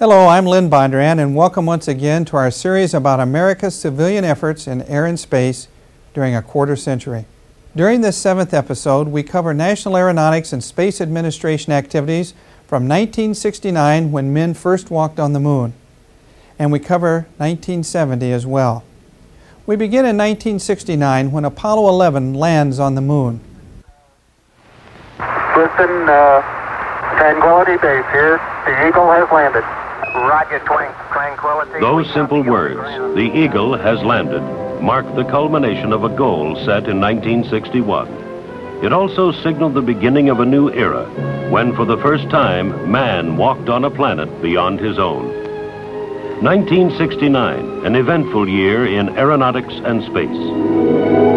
Hello, I'm Lynn Bondurant, and welcome once again to our series about America's civilian efforts in air and space during a quarter century. During this 7th episode, we cover National Aeronautics and Space Administration activities from 1969, when men first walked on the moon, and we cover 1970 as well. We begin in 1969 when Apollo 11 lands on the moon. Houston, Tranquility Base here. The Eagle has landed. Roger, Tranquility. Those simple words, the Eagle has landed, mark the culmination of a goal set in 1961. It also signaled the beginning of a new era, when for the first time, man walked on a planet beyond his own. 1969, an eventful year in aeronautics and space.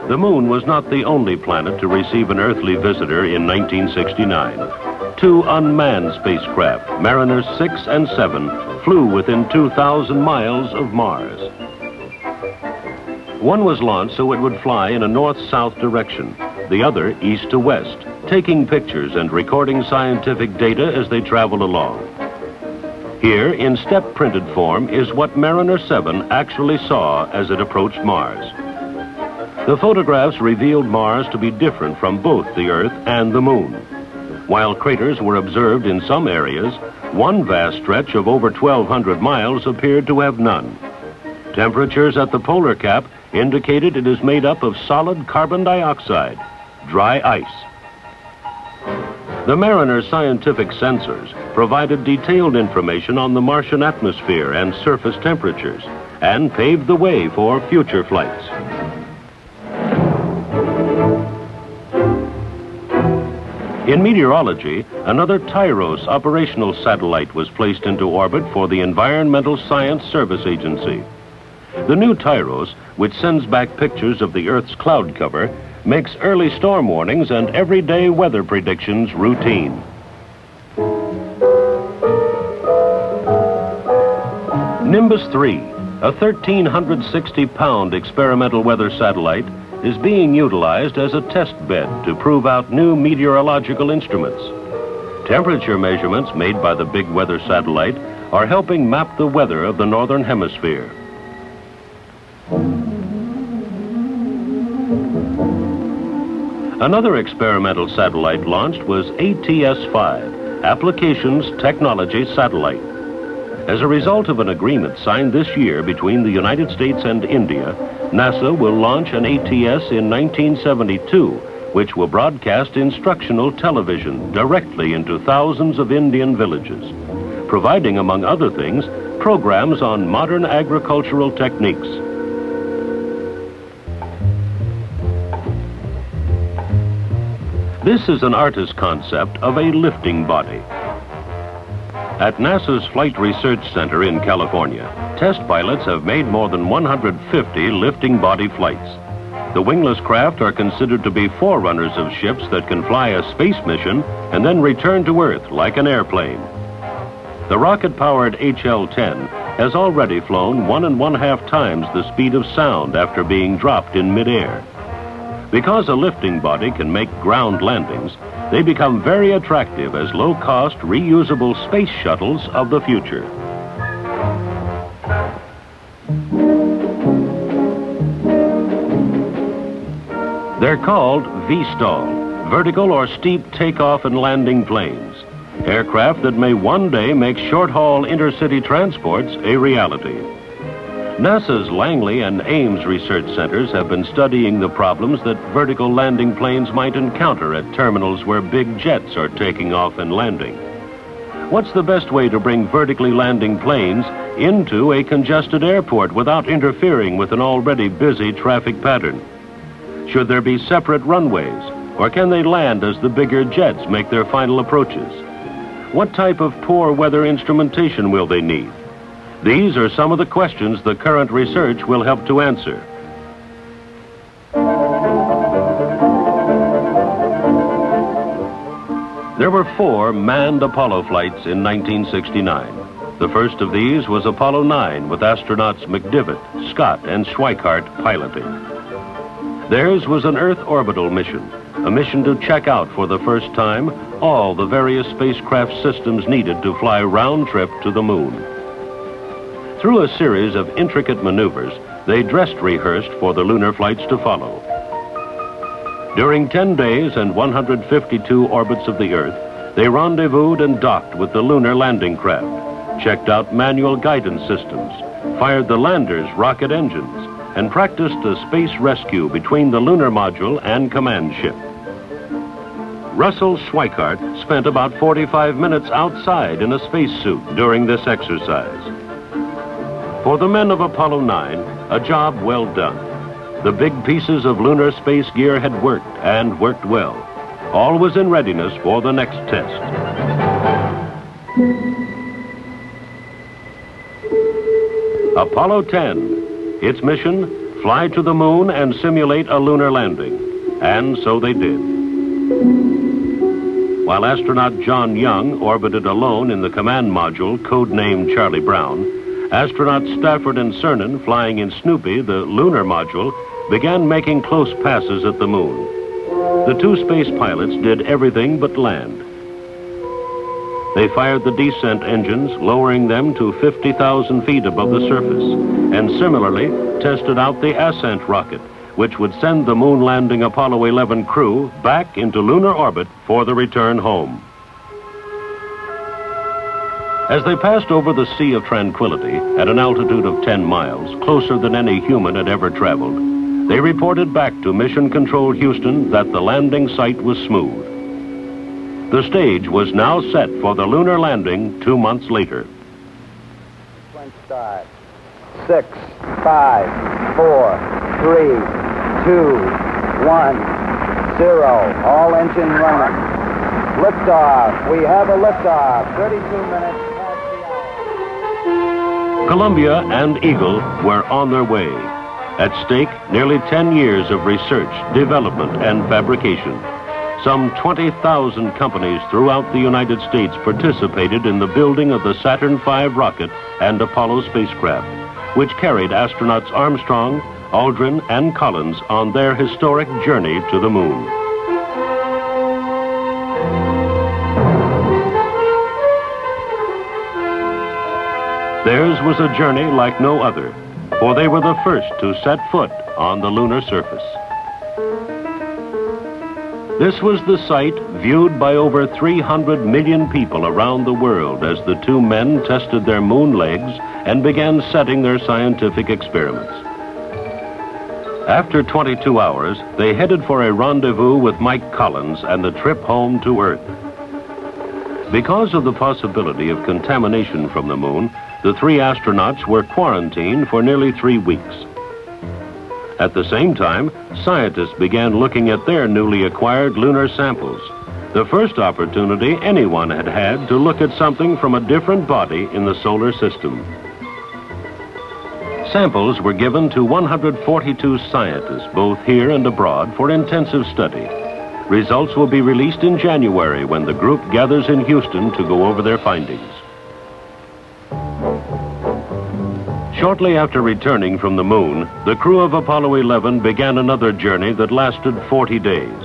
The moon was not the only planet to receive an earthly visitor in 1969. Two unmanned spacecraft, Mariner 6 and 7, flew within 2,000 miles of Mars. One was launched so it would fly in a north-south direction, the other east to west, taking pictures and recording scientific data as they traveled along. Here, in step-printed form, is what Mariner 7 actually saw as it approached Mars. The photographs revealed Mars to be different from both the Earth and the Moon. While craters were observed in some areas, one vast stretch of over 1,200 miles appeared to have none. Temperatures at the polar cap indicated it is made up of solid carbon dioxide, dry ice. The Mariner's scientific sensors provided detailed information on the Martian atmosphere and surface temperatures, and paved the way for future flights. In meteorology, another TIROS operational satellite was placed into orbit for the Environmental Science Service Agency. The new TIROS, which sends back pictures of the Earth's cloud cover, makes early storm warnings and everyday weather predictions routine. Nimbus 3, a 1,360-pound experimental weather satellite, is being utilized as a test bed to prove out new meteorological instruments. Temperature measurements made by the big weather satellite are helping map the weather of the northern hemisphere. Another experimental satellite launched was ATS-5, Applications Technology Satellite. As a result of an agreement signed this year between the United States and India, NASA will launch an ATS in 1972, which will broadcast instructional television directly into thousands of Indian villages, providing, among other things, programs on modern agricultural techniques. This is an artist's concept of a lifting body. At NASA's Flight Research Center in California, test pilots have made more than 150 lifting body flights. The wingless craft are considered to be forerunners of ships that can fly a space mission and then return to Earth like an airplane. The rocket-powered HL-10 has already flown 1.5 times the speed of sound after being dropped in midair. Because a lifting body can make ground landings, they become very attractive as low-cost, reusable space shuttles of the future. They're called VSTOL, vertical or steep takeoff and landing planes, aircraft that may one day make short-haul intercity transports a reality. NASA's Langley and Ames research centers have been studying the problems that vertical landing planes might encounter at terminals where big jets are taking off and landing. What's the best way to bring vertically landing planes into a congested airport without interfering with an already busy traffic pattern? Should there be separate runways, or can they land as the bigger jets make their final approaches? What type of poor weather instrumentation will they need? These are some of the questions the current research will help to answer. There were 4 manned Apollo flights in 1969. The first of these was Apollo 9 with astronauts McDivitt, Scott, and Schweikart piloting. Theirs was an Earth orbital mission, a mission to check out for the first time all the various spacecraft systems needed to fly round trip to the moon. Through a series of intricate maneuvers, they dress rehearsed for the lunar flights to follow. During 10 days and 152 orbits of the Earth, they rendezvoused and docked with the lunar landing craft, checked out manual guidance systems, fired the lander's rocket engines, and practiced a space rescue between the lunar module and command ship. Russell Schweikart spent about 45 minutes outside in a spacesuit during this exercise. For the men of Apollo 9, a job well done. The big pieces of lunar space gear had worked, and worked well. All was in readiness for the next test. Apollo 10. Its mission, fly to the moon and simulate a lunar landing. And so they did. While astronaut John Young orbited alone in the command module, codenamed Charlie Brown, astronauts Stafford and Cernan, flying in Snoopy, the lunar module, began making close passes at the moon. The 2 space pilots did everything but land. They fired the descent engines, lowering them to 50,000 feet above the surface, and similarly tested out the ascent rocket, which would send the moon landing Apollo 11 crew back into lunar orbit for the return home. As they passed over the Sea of Tranquility at an altitude of 10 miles, closer than any human had ever traveled, they reported back to Mission Control Houston that the landing site was smooth. The stage was now set for the lunar landing 2 months later. Start. 6, 5, 4, 3, 2, 1, 0. All engine running. Liftoff. We have a liftoff. 32 minutes past the hour. Columbia and Eagle were on their way. At stake, nearly 10 years of research, development, and fabrication. Some 20,000 companies throughout the United States participated in the building of the Saturn V rocket and Apollo spacecraft, which carried astronauts Armstrong, Aldrin, and Collins on their historic journey to the moon. Theirs was a journey like no other, for they were the first to set foot on the lunar surface. This was the sight viewed by over 300 million people around the world as the 2 men tested their moon legs and began setting their scientific experiments. After 22 hours, they headed for a rendezvous with Mike Collins and the trip home to Earth. Because of the possibility of contamination from the moon, the 3 astronauts were quarantined for nearly 3 weeks. At the same time, scientists began looking at their newly acquired lunar samples, the first opportunity anyone had had to look at something from a different body in the solar system. Samples were given to 142 scientists, both here and abroad, for intensive study. Results will be released in January when the group gathers in Houston to go over their findings. Shortly after returning from the moon, the crew of Apollo 11 began another journey that lasted 40 days.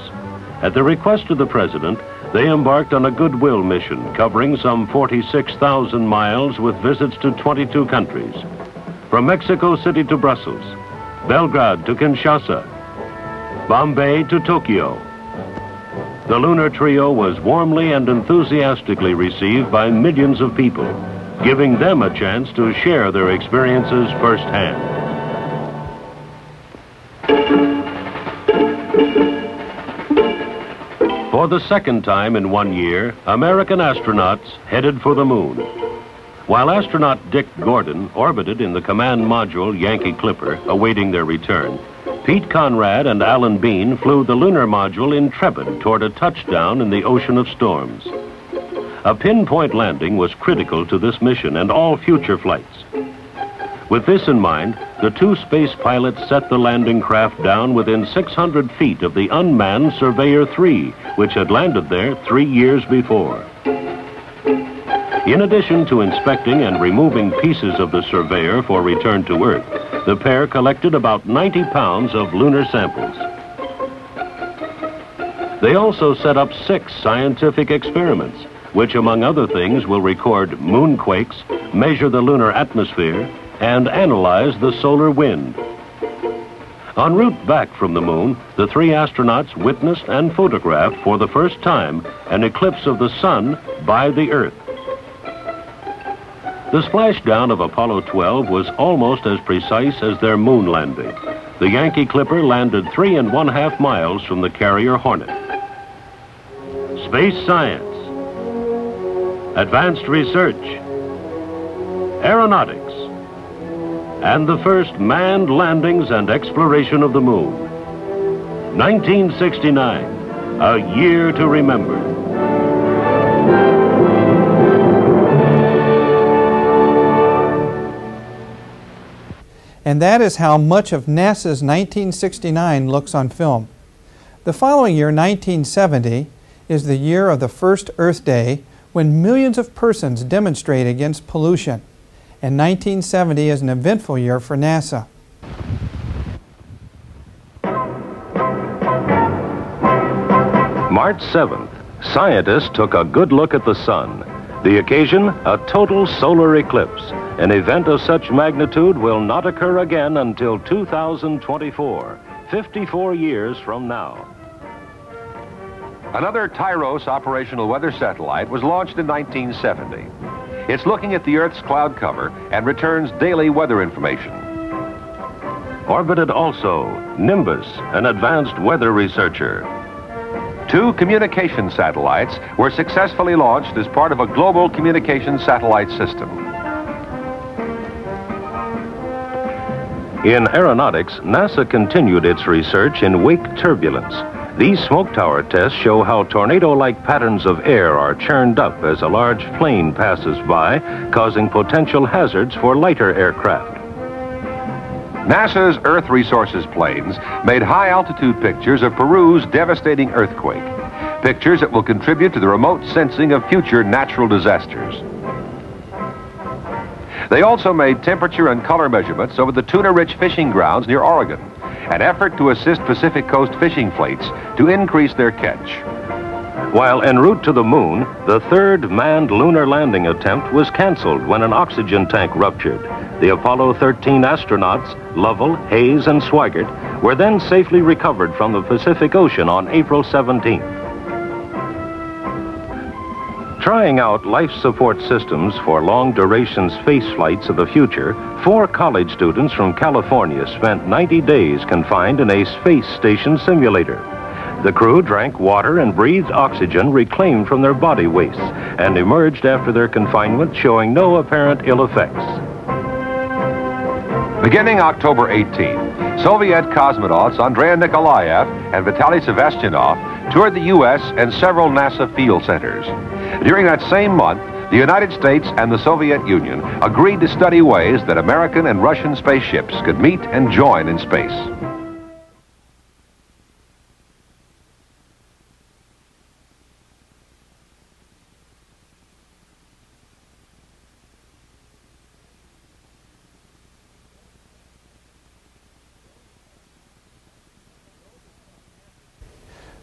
At the request of the President, they embarked on a goodwill mission covering some 46,000 miles with visits to 22 countries. From Mexico City to Brussels, Belgrade to Kinshasa, Bombay to Tokyo. The lunar trio was warmly and enthusiastically received by millions of people, giving them a chance to share their experiences firsthand. For the second time in 1 year, American astronauts headed for the moon. While astronaut Dick Gordon orbited in the command module Yankee Clipper, awaiting their return, Pete Conrad and Alan Bean flew the lunar module Intrepid toward a touchdown in the ocean of storms. A pinpoint landing was critical to this mission and all future flights. With this in mind, the two space pilots set the landing craft down within 600 feet of the unmanned Surveyor 3, which had landed there 3 years before. In addition to inspecting and removing pieces of the Surveyor for return to Earth, the pair collected about 90 pounds of lunar samples. They also set up 6 scientific experiments, which among other things will record moonquakes, measure the lunar atmosphere, and analyze the solar wind. En route back from the moon, the 3 astronauts witnessed and photographed for the first time an eclipse of the sun by the Earth. The splashdown of Apollo 12 was almost as precise as their moon landing. The Yankee Clipper landed 3½ miles from the carrier Hornet. Space science, advanced research, aeronautics, and the first manned landings and exploration of the moon. 1969, a year to remember. And that is how much of NASA's 1969 looks on film. The following year, 1970, is the year of the first Earth Day, when millions of persons demonstrate against pollution. And 1970 is an eventful year for NASA. March 7th, scientists took a good look at the sun. The occasion, a total solar eclipse. An event of such magnitude will not occur again until 2024, 54 years from now. Another Tyros operational weather satellite was launched in 1970. It's looking at the Earth's cloud cover and returns daily weather information. Orbited also Nimbus, an advanced weather researcher. 2 communication satellites were successfully launched as part of a global communication satellite system. In aeronautics, NASA continued its research in wake turbulence. These smoke tower tests show how tornado-like patterns of air are churned up as a large plane passes by, causing potential hazards for lighter aircraft. NASA's Earth Resources planes made high-altitude pictures of Peru's devastating earthquake, pictures that will contribute to the remote sensing of future natural disasters. They also made temperature and color measurements over the tuna-rich fishing grounds near Oregon, an effort to assist Pacific Coast fishing fleets to increase their catch. While en route to the moon, the 3rd manned lunar landing attempt was canceled when an oxygen tank ruptured. The Apollo 13 astronauts, Lovell, Hayes, and Swigert, were then safely recovered from the Pacific Ocean on April 17th. Trying out life support systems for long-duration space flights of the future, 4 college students from California spent 90 days confined in a space station simulator. The crew drank water and breathed oxygen reclaimed from their body wastes and emerged after their confinement showing no apparent ill effects. Beginning October 18, Soviet cosmonauts Andrei Nikolaev and Vitaly Sevastyanov toured the U.S. and several NASA field centers. During that same month, the United States and the Soviet Union agreed to study ways that American and Russian spaceships could meet and join in space.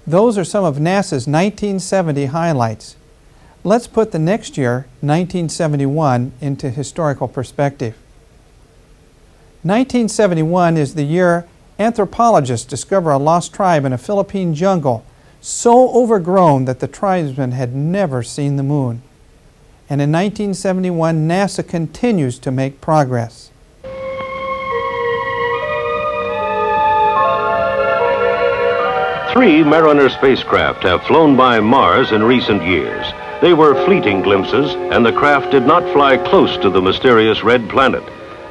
Those are some of NASA's 1970 highlights. Let's put the next year, 1971, into historical perspective. 1971 is the year anthropologists discover a lost tribe in a Philippine jungle, so overgrown that the tribesmen had never seen the moon. And in 1971, NASA continues to make progress. Three Mariner spacecraft have flown by Mars in recent years. They were fleeting glimpses, and the craft did not fly close to the mysterious red planet.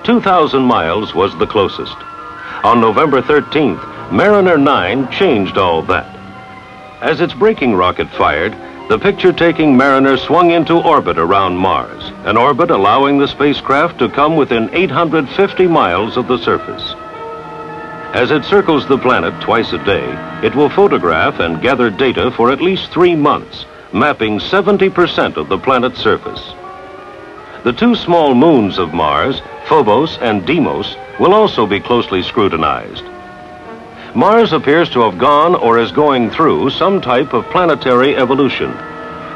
2,000 miles was the closest. On November 13th, Mariner 9 changed all that. As its braking rocket fired, the picture-taking Mariner swung into orbit around Mars, an orbit allowing the spacecraft to come within 850 miles of the surface. As it circles the planet twice a day, it will photograph and gather data for at least 3 months, mapping 70% of the planet's surface. The 2 small moons of Mars, Phobos and Deimos, will also be closely scrutinized. Mars appears to have gone or is going through some type of planetary evolution.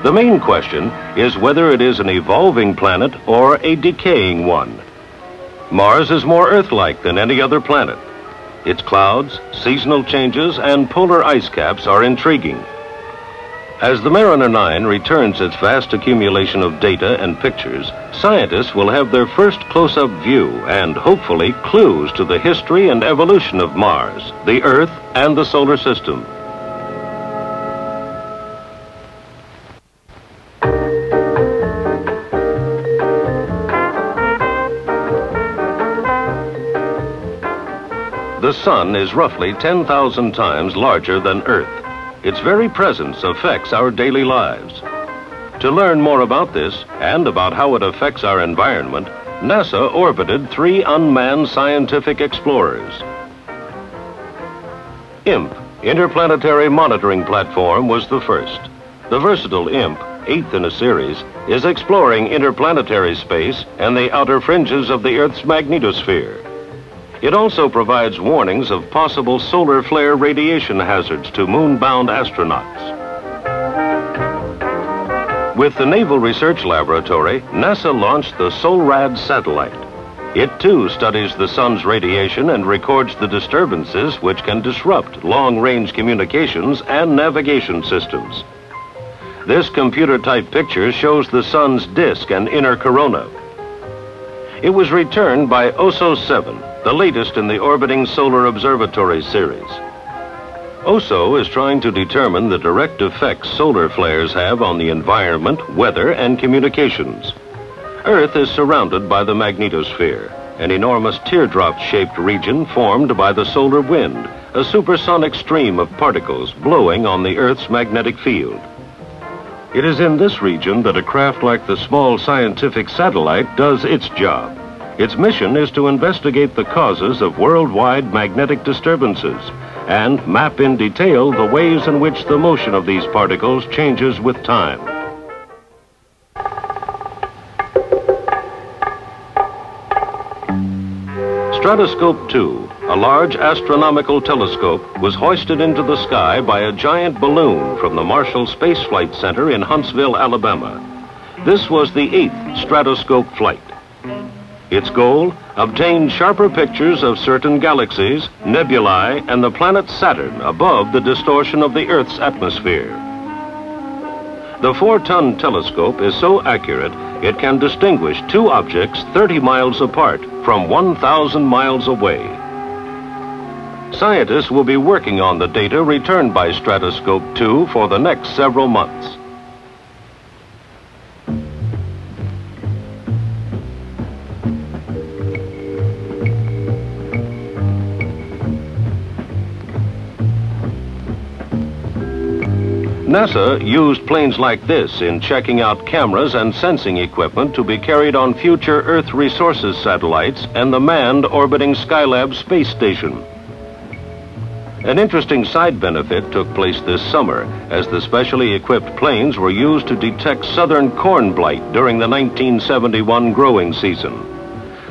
The main question is whether it is an evolving planet or a decaying one. Mars is more Earth-like than any other planet. Its clouds, seasonal changes, and polar ice caps are intriguing. As the Mariner 9 returns its vast accumulation of data and pictures, scientists will have their first close-up view and hopefully clues to the history and evolution of Mars, the Earth, and the solar system. The Sun is roughly 10,000 times larger than Earth. Its very presence affects our daily lives. To learn more about this and about how it affects our environment, NASA orbited 3 unmanned scientific explorers. IMP, Interplanetary Monitoring Platform, was the first. The versatile IMP, 8th in a series, is exploring interplanetary space and the outer fringes of the Earth's magnetosphere. It also provides warnings of possible solar flare radiation hazards to moon-bound astronauts. With the Naval Research Laboratory, NASA launched the SOLRAD satellite. It too studies the sun's radiation and records the disturbances which can disrupt long-range communications and navigation systems. This computer-type picture shows the sun's disk and inner corona. It was returned by OSO 7, the latest in the orbiting solar observatory series. OSO is trying to determine the direct effects solar flares have on the environment, weather, and communications. Earth is surrounded by the magnetosphere, an enormous teardrop-shaped region formed by the solar wind, a supersonic stream of particles blowing on the Earth's magnetic field. It is in this region that a craft like the small scientific satellite does its job. Its mission is to investigate the causes of worldwide magnetic disturbances and map in detail the ways in which the motion of these particles changes with time. Stratoscope 2, a large astronomical telescope, was hoisted into the sky by a giant balloon from the Marshall Space Flight Center in Huntsville, Alabama. This was the 8th Stratoscope flight. Its goal? Obtain sharper pictures of certain galaxies, nebulae, and the planet Saturn above the distortion of the Earth's atmosphere. The 4-ton telescope is so accurate it can distinguish 2 objects 30 miles apart from 1,000 miles away. Scientists will be working on the data returned by Stratoscope 2 for the next several months. NASA used planes like this in checking out cameras and sensing equipment to be carried on future Earth Resources satellites and the manned orbiting Skylab space station. An interesting side benefit took place this summer as the specially equipped planes were used to detect southern corn blight during the 1971 growing season.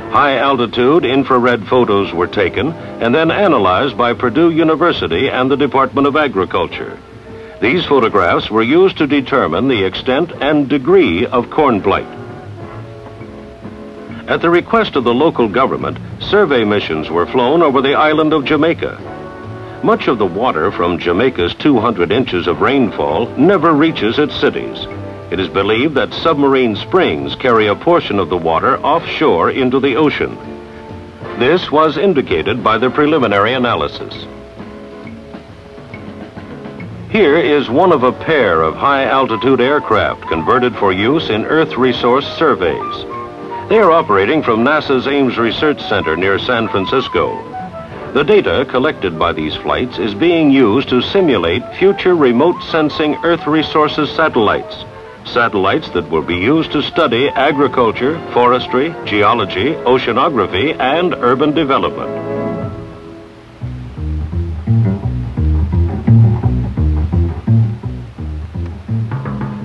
High-altitude infrared photos were taken and then analyzed by Purdue University and the Department of Agriculture. These photographs were used to determine the extent and degree of corn blight. At the request of the local government, survey missions were flown over the island of Jamaica. Much of the water from Jamaica's 200 inches of rainfall never reaches its cities. It is believed that submarine springs carry a portion of the water offshore into the ocean. This was indicated by the preliminary analysis. Here is one of a pair of high-altitude aircraft converted for use in Earth resource surveys. They are operating from NASA's Ames Research Center near San Francisco. The data collected by these flights is being used to simulate future remote sensing Earth resources satellites. Satellites that will be used to study agriculture, forestry, geology, oceanography, and urban development.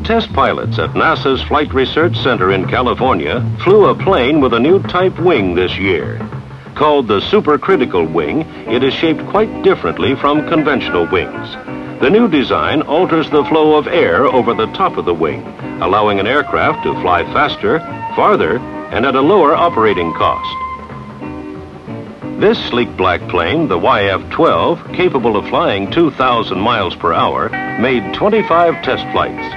Test pilots at NASA's Flight Research Center in California flew a plane with a new type wing this year. Called the supercritical wing, it is shaped quite differently from conventional wings. The new design alters the flow of air over the top of the wing, allowing an aircraft to fly faster, farther, and at a lower operating cost. This sleek black plane, the YF-12, capable of flying 2,000 miles per hour, made 25 test flights.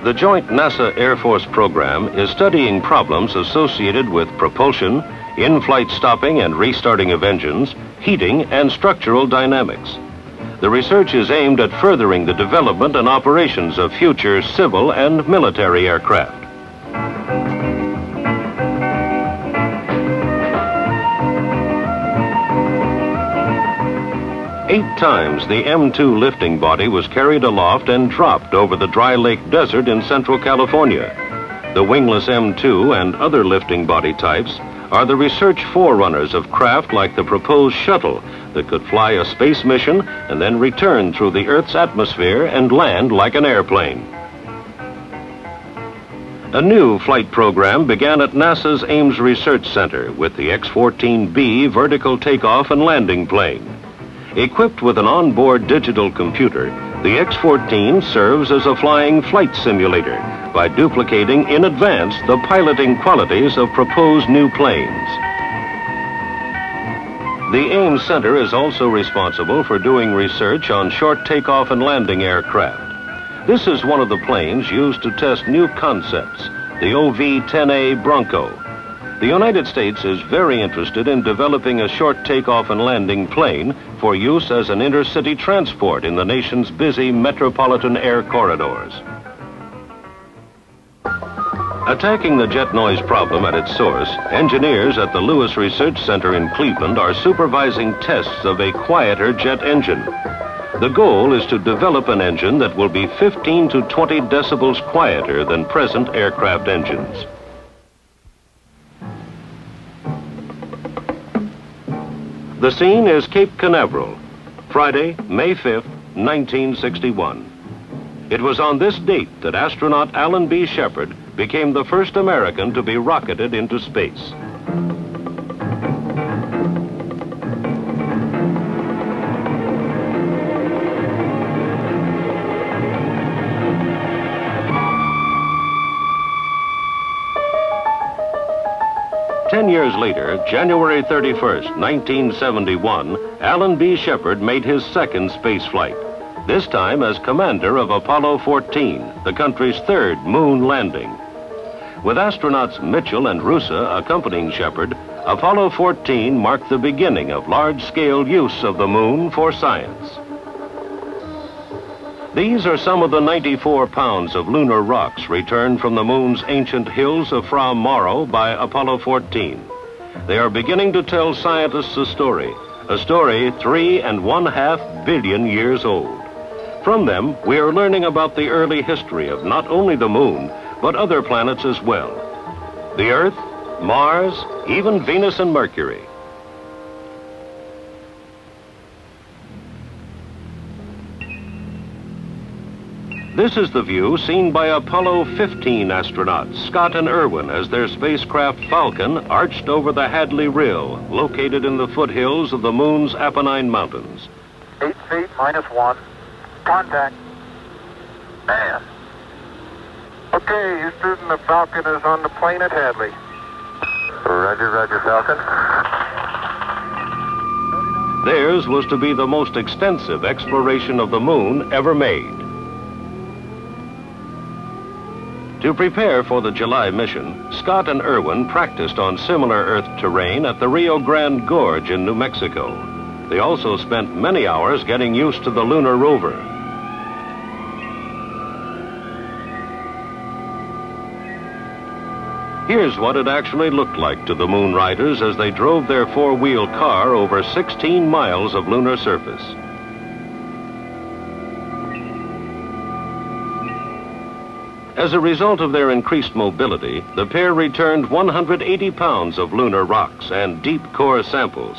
The Joint NASA Air Force program is studying problems associated with propulsion, in-flight stopping and restarting of engines, heating, and structural dynamics. The research is aimed at furthering the development and operations of future civil and military aircraft. Eight times the M2 lifting body was carried aloft and dropped over the dry lake desert in central California. The wingless M2 and other lifting body types are the research forerunners of craft like the proposed shuttle that could fly a space mission and then return through the Earth's atmosphere and land like an airplane. A new flight program began at NASA's Ames Research Center with the X-14B vertical takeoff and landing plane. Equipped with an onboard digital computer, the X-14 serves as a flying flight simulator by duplicating in advance the piloting qualities of proposed new planes. The Ames Center is also responsible for doing research on short takeoff and landing aircraft. This is one of the planes used to test new concepts, the OV-10A Bronco. The United States is very interested in developing a short takeoff and landing plane for use as an intercity transport in the nation's busy metropolitan air corridors. Attacking the jet noise problem at its source, engineers at the Lewis Research Center in Cleveland are supervising tests of a quieter jet engine. The goal is to develop an engine that will be 15 to 20 decibels quieter than present aircraft engines. The scene is Cape Canaveral, Friday, May 5th, 1961. It was on this date that astronaut Alan B. Shepard became the first American to be rocketed into space. Ten years later, January 31st, 1971, Alan B. Shepard made his second space flight, this time as commander of Apollo 14, the country's third moon landing. With astronauts Mitchell and Russa accompanying Shepard, Apollo 14 marked the beginning of large-scale use of the moon for science. These are some of the 94 pounds of lunar rocks returned from the moon's ancient hills of Fra Mauro by Apollo 14. They are beginning to tell scientists a story 3.5 billion years old. From them, we are learning about the early history of not only the moon, but other planets as well. The Earth, Mars, even Venus and Mercury. This is the view seen by Apollo 15 astronauts, Scott and Irwin, as their spacecraft Falcon arched over the Hadley Rill, located in the foothills of the moon's Apennine Mountains. 8 feet -1. Contact. Man. Okay, Houston, the Falcon is on the plane at Hadley. Roger, roger, Falcon. Theirs was to be the most extensive exploration of the moon ever made. To prepare for the July mission, Scott and Irwin practiced on similar Earth terrain at the Rio Grande Gorge in New Mexico. They also spent many hours getting used to the lunar rover. Here's what it actually looked like to the moon riders as they drove their four-wheel car over 16 miles of lunar surface. As a result of their increased mobility, the pair returned 180 pounds of lunar rocks and deep core samples.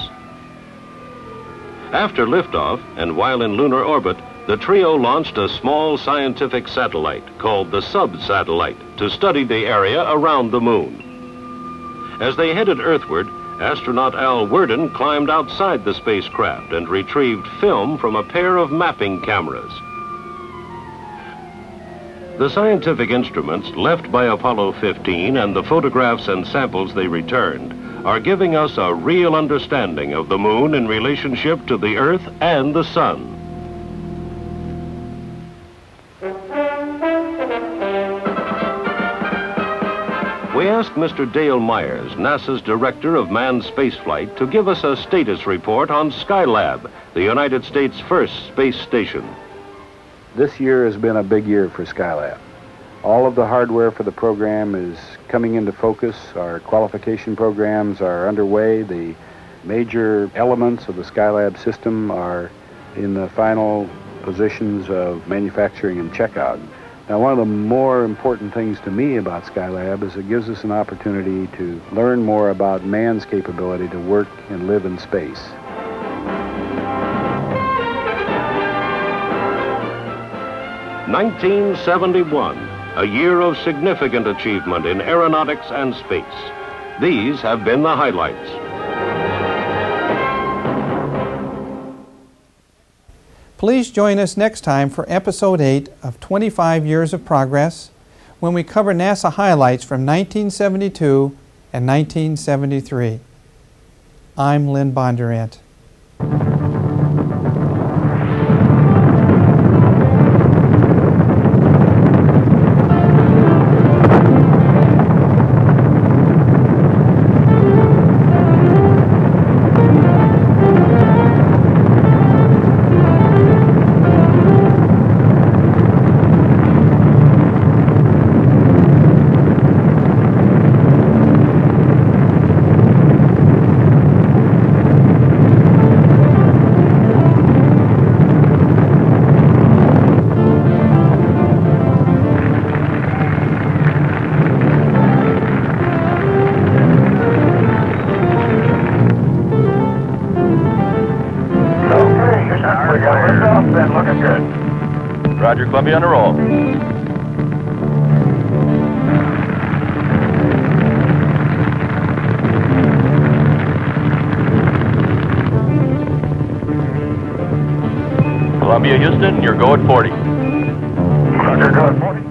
After liftoff, and while in lunar orbit, the trio launched a small scientific satellite called the sub-satellite to study the area around the moon. As they headed earthward, astronaut Al Worden climbed outside the spacecraft and retrieved film from a pair of mapping cameras. The scientific instruments left by Apollo 15 and the photographs and samples they returned are giving us a real understanding of the moon in relationship to the Earth and the Sun. We asked Mr. Dale Myers, NASA's Director of Manned Spaceflight, to give us a status report on Skylab, the United States' first space station. This year has been a big year for Skylab. All of the hardware for the program is coming into focus. Our qualification programs are underway. The major elements of the Skylab system are in the final positions of manufacturing and checkout. Now, one of the more important things to me about Skylab is it gives us an opportunity to learn more about man's capability to work and live in space. (1971), a year of significant achievement in aeronautics and space. These have been the highlights. Please join us next time for Episode 8 of 25 Years of Progress, when we cover NASA highlights from 1972 and 1973. I'm Lynn Bondurant. Looking good. Roger, Columbia, on a roll. Columbia, Houston, you're go at 40. Roger, go at 40.